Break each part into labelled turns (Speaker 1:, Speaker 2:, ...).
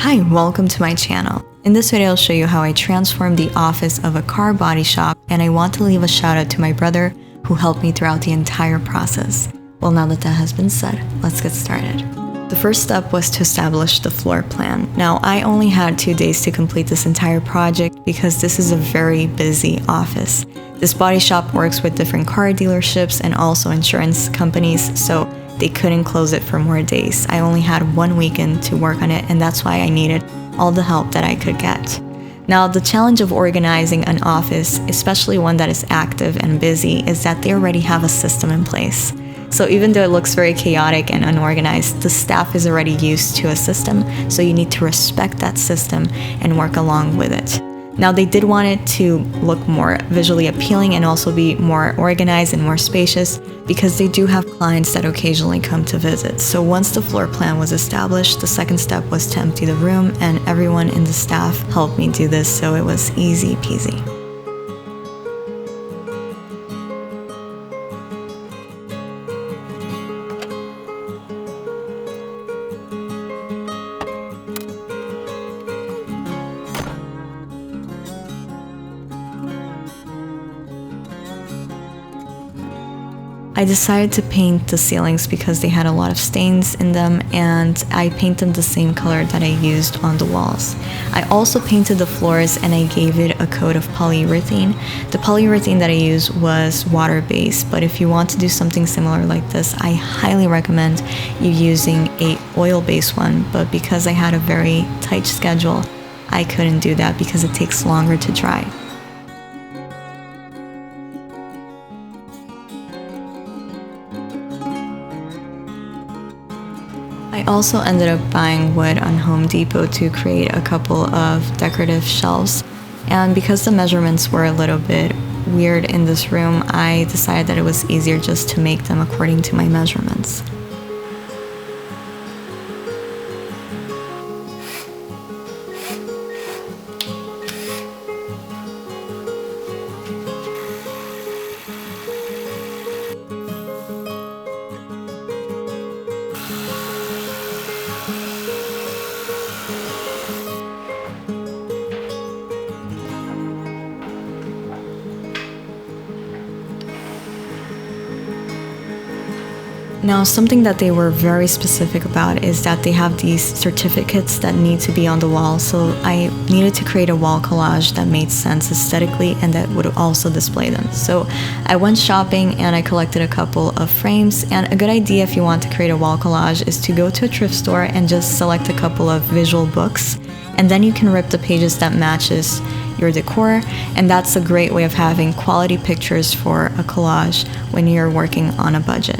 Speaker 1: Hi, welcome to my channel. In this video, I'll show you how I transformed the office of a car body shop, and I want to leave a shout out to my brother who helped me throughout the entire process. Well, now that has been said, let's get started. The first step was to establish the floor plan. Now, I only had 2 days to complete this entire project because this is a very busy office. This body shop works with different car dealerships and also insurance companies, so they couldn't close it for more days. I only had 1 weekend to work on it, and that's why I needed all the help that I could get. Now, the challenge of organizing an office, especially one that is active and busy, is that they already have a system in place. So even though it looks very chaotic and unorganized, the staff is already used to a system, so you need to respect that system and work along with it. Now, they did want it to look more visually appealing and also be more organized and more spacious because they do have clients that occasionally come to visit. So once the floor plan was established, the second step was to empty the room, and everyone in the staff helped me do this, so it was easy peasy. I decided to paint the ceilings because they had a lot of stains in them, and I painted them the same color that I used on the walls. I also painted the floors and I gave it a coat of polyurethane. The polyurethane that I used was water-based, but if you want to do something similar like this, I highly recommend you using a oil-based one, but because I had a very tight schedule, I couldn't do that because it takes longer to dry. I also ended up buying wood on Home Depot to create a couple of decorative shelves, and because the measurements were a little bit weird in this room, I decided that it was easier just to make them according to my measurements. Now, something that they were very specific about is that they have these certificates that need to be on the wall, so I needed to create a wall collage that made sense aesthetically and that would also display them. So I went shopping and I collected a couple of frames, and a good idea if you want to create a wall collage is to go to a thrift store and just select a couple of visual books, and then you can rip the pages that matches your decor, and that's a great way of having quality pictures for a collage when you're working on a budget.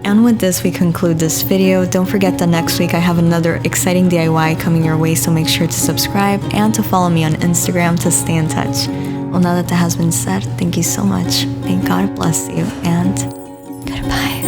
Speaker 1: And with this, we conclude this video. Don't forget that next week I have another exciting DIY coming your way, so make sure to subscribe and to follow me on Instagram to stay in touch. Well, now that has been said, thank you so much. May God bless you, and goodbye.